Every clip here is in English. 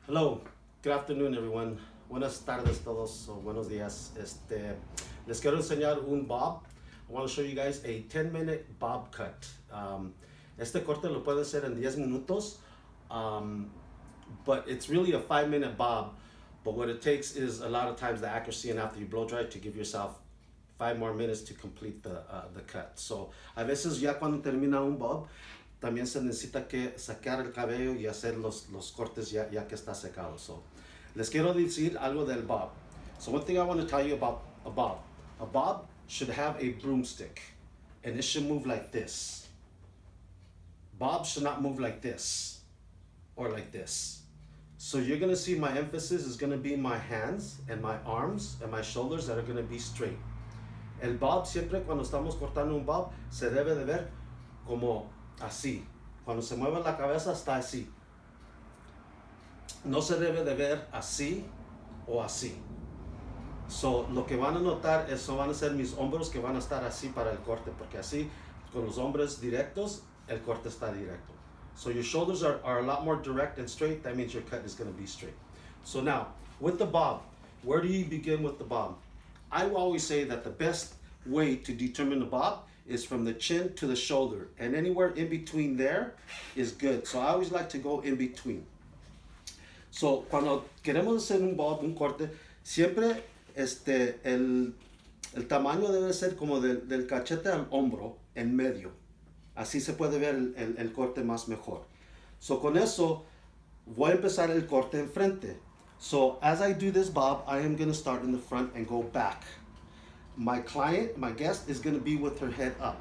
Hello, good afternoon everyone. Buenas tardes todos, o buenos días. Les quiero enseñar un bob. I want to show you guys a 10-minute bob cut. Este corte lo puede hacer en 10 minutos, um, but it's really a 5-minute bob. But what it takes is a lot of times the accuracy and after you blow dry to give yourself 5 more minutes to complete the cut. So a veces ya cuando termina un bob, también se necesita que sacar el cabello y hacer los cortes ya que está secado. So, les quiero decir algo del bob. So one thing I want to tell you about a bob should have a broomstick and it should move like this. Bob should not move like this or like this. So you're gonna see my emphasis is gonna be my hands and my arms and my shoulders that are gonna be straight. El bob siempre cuando estamos cortando un bob se debe de ver como así. Cuando se mueve la cabeza está así. No se debe de ver así o así. So, lo que van a notar eso van a ser mis hombros que van a estar así para el corte, porque así con los hombros directos el corte está directo. So your shoulders are a lot more direct and straight. That means your cut is going to be straight. So now with the bob, where do you begin with the bob? I always say that the best way to determine the bob is from the chin to the shoulder, and anywhere in between there is good. So I always like to go in between. So cuando queremos hacer un bob, un corte, siempre el tamaño debe ser como del cachete al hombro en medio. Así se puede ver el corte más mejor. So con eso voy a empezar el corte enfrente. So as I do this bob, I am going to start in the front and go back. My client, my guest, is going to be with her head up.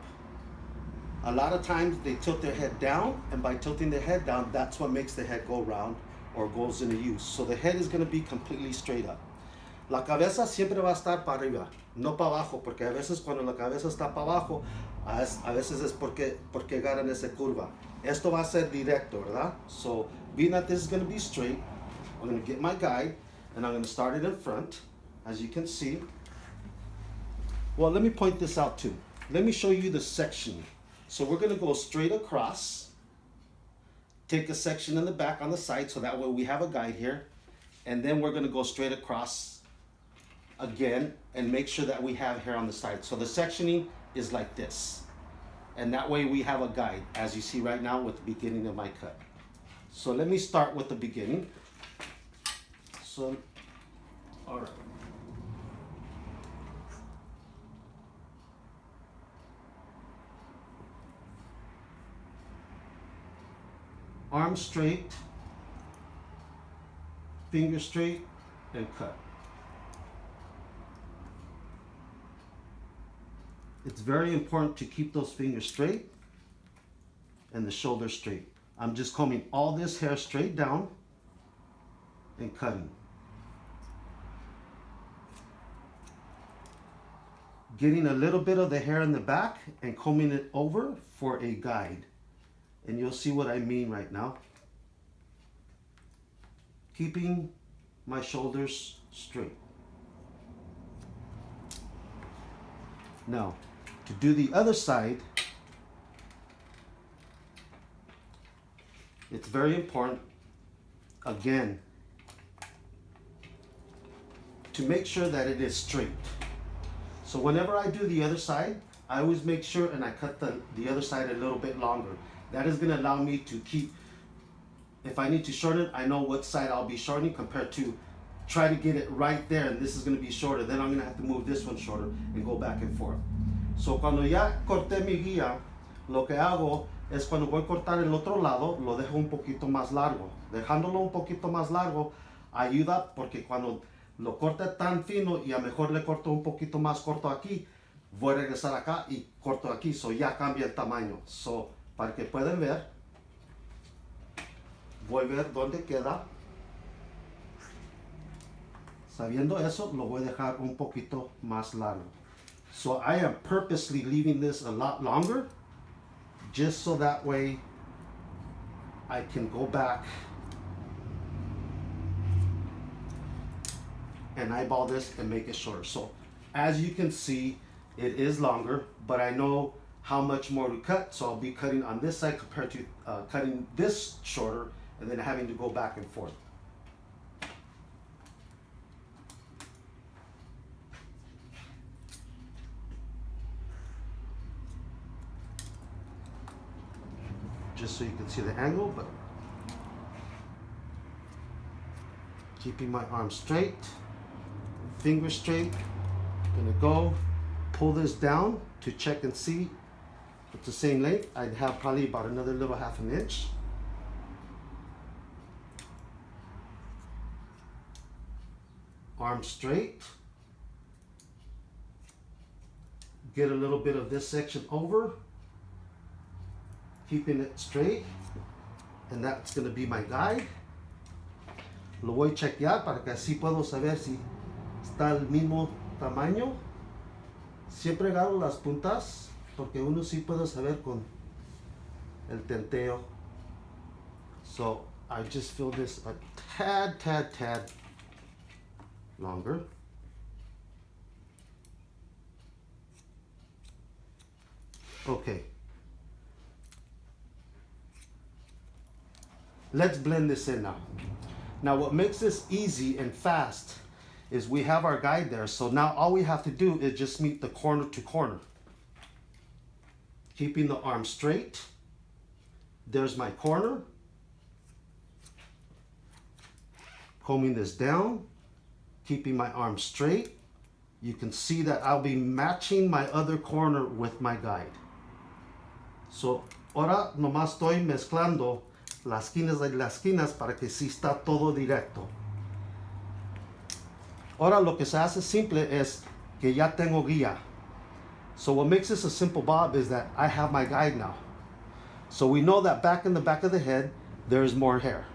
A lot of times they tilt their head down, and by tilting their head down, that's what makes the head go round or goes into use. So the head is going to be completely straight up. La cabeza siempre va a estar para arriba, no para abajo, porque a veces cuando la cabeza está para abajo, a veces es porque agarran esa curva. Esto va a ser directo, ¿verdad? So being that this is going to be straight, I'm going to get my guide, and I'm going to start it in front, as you can see. Well, let me point this out too. Let me show you the section. So we're gonna go straight across, take a section in the back on the side, so that way we have a guide here, and then we're gonna go straight across again and make sure that we have hair on the side. So the sectioning is like this. And that way we have a guide, as you see right now with the beginning of my cut. So let me start with the beginning. So, all right. Arm straight, finger straight, and cut. It's very important to keep those fingers straight and the shoulders straight. I'm just combing all this hair straight down and cutting. Getting a little bit of the hair in the back and combing it over for a guide. And you'll see what I mean right now. Keeping my shoulders straight. Now, to do the other side, it's very important, again, to make sure that it is straight. So whenever I do the other side, I always make sure and I cut the other side a little bit longer. That is going to allow me to keep, if I need to shorten, I know what side I'll be shortening compared to try to get it right there and this is going to be shorter. Then I'm going to have to move this one shorter and go back and forth. So cuando ya corté mi guía, lo que hago es cuando voy a cortar el otro lado, lo dejo un poquito más largo. Dejándolo un poquito más largo ayuda porque cuando lo corte tan fino y a mejor le corto un poquito más corto aquí, voy a regresar acá y corto aquí, so ya cambia el tamaño. So para que puedan ver, voy a ver dónde queda. Sabiendo eso, lo voy a dejar un poquito más largo. So I am purposely leaving this a lot longer, just so that way I can go back and eyeball this and make it shorter. So as you can see, it is longer, but I know how much more to cut, so I'll be cutting on this side compared to cutting this shorter and then having to go back and forth. just so you can see the angle, but keeping my arm straight, finger straight. Gonna go pull this down to check and see it's the same length. I'd have probably about another little half an inch. Arm straight. Get a little bit of this section over, keeping it straight, and that's going to be my guide. Lo voy a chequear para que así puedo saber si está el mismo tamaño. Siempre agarro las puntas porque uno sí puede saber con el tenteo. So I just fill this a tad longer. Okay. Let's blend this in now. Now what makes this easy and fast is we have our guide there. So now all we have to do is just meet the corner to corner. Keeping the arm straight. There's my corner. Combing this down. Keeping my arm straight. You can see that I'll be matching my other corner with my guide. So, ahora nomás estoy mezclando las esquinas de las esquinas para que sí está todo directo. Ahora lo que se hace simple es que ya tengo guía. So what makes this a simple bob is that I have my guide now. So we know that back in the back of the head, there is more hair.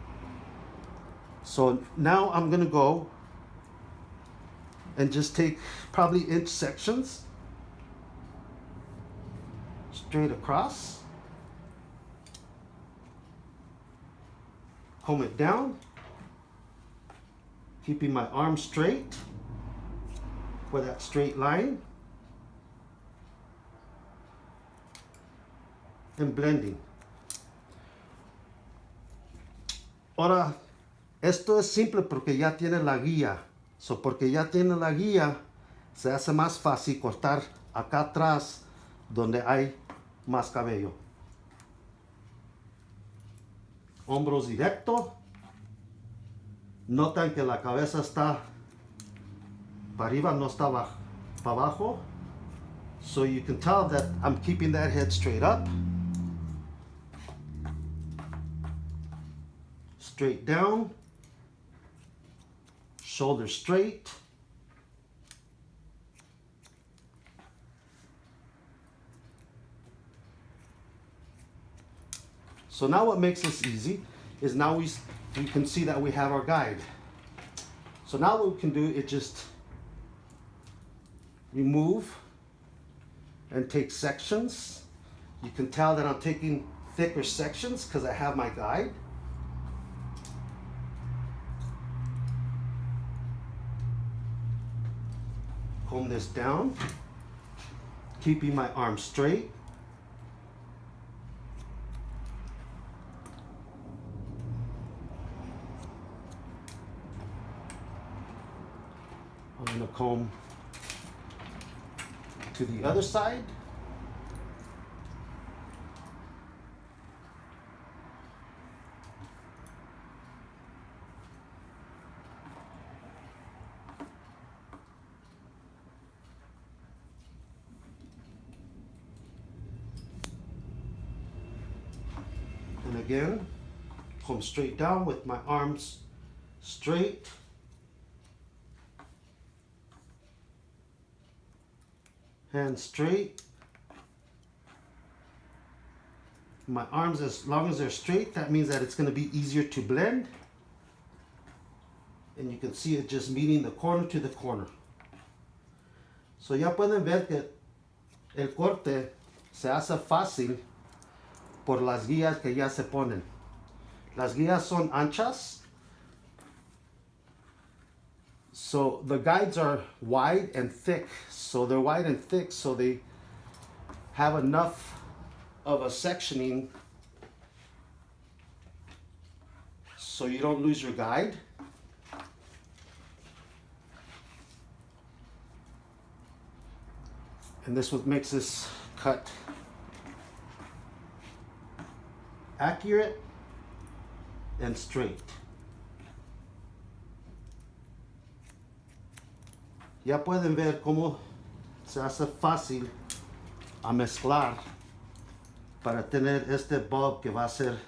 So now I'm gonna go and just take probably inch sections straight across, comb it down, keeping my arm straight for that straight line, and blending. Ahora, esto es simple porque ya tiene la guía. So, porque ya tiene la guía, se hace más fácil cortar acá atrás donde hay más cabello. Hombros directo. Notan que la cabeza está para arriba, no está para abajo. So you can tell that I'm keeping that head straight up. Straight down. Shoulders straight. So now what makes this easy is now we can see that we have our guide. So now what we can do is just remove and take sections. You can tell that I'm taking thicker sections because I have my guide. Comb this down, keeping my arm straight. I'm going to comb to the other side. And again, comb straight down with my arms straight. Hands straight. My arms, as long as they're straight, that means that it's going to be easier to blend. And you can see it just meeting the corner to the corner. So ya pueden ver que el corte se hace fácil por las guías que ya se ponen. Las guías son anchas. So the guides are wide and thick. So they're wide and thick so they have enough of a sectioning so you don't lose your guide. And this what makes this cut accurate and straight. Ya pueden ver cómo se hace fácil a mezclar para tener este bulb que va a ser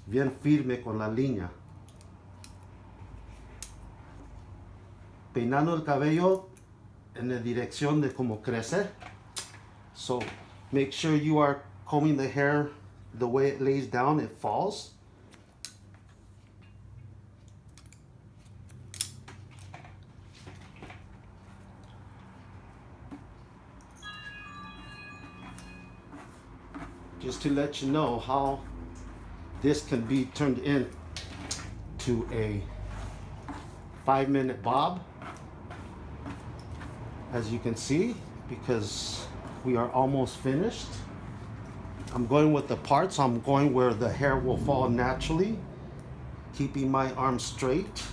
bien firme con la línea. Peinando el cabello en la dirección de cómo crece. So make sure you are combing the hair the way it lays down, it falls. Just to let you know how this can be turned into a 5-minute bob, as you can see, because we are almost finished. I'm going with the parts. I'm going where the hair will fall naturally, keeping my arm straight.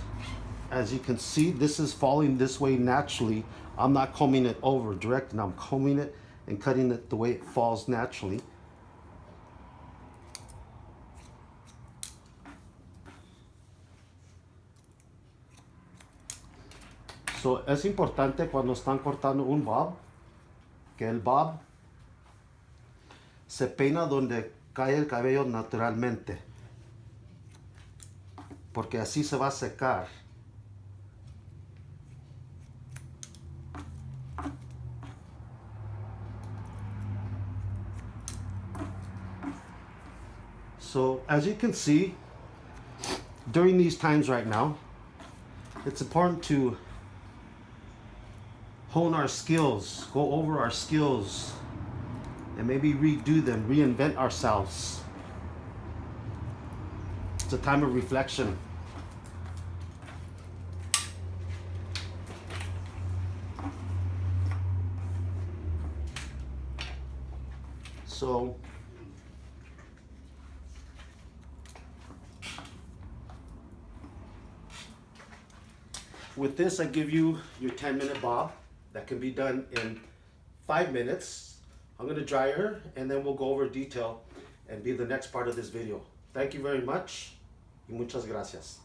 As you can see, this is falling this way naturally. I'm not combing it over direct, and I'm combing it and cutting it the way it falls naturally. So, es importante cuando están cortando un bob, que el bob se peina donde cae el cabello naturalmente, porque así se va a secar. So, as you can see, during these times right now, it's important to hone our skills, go over our skills, and maybe redo them, reinvent ourselves. It's a time of reflection. So, with this, I give you your 10-minute bob that can be done in 5 minutes. I'm going to dry her, and then we'll go over detail and be the next part of this video. Thank you very much, y muchas gracias.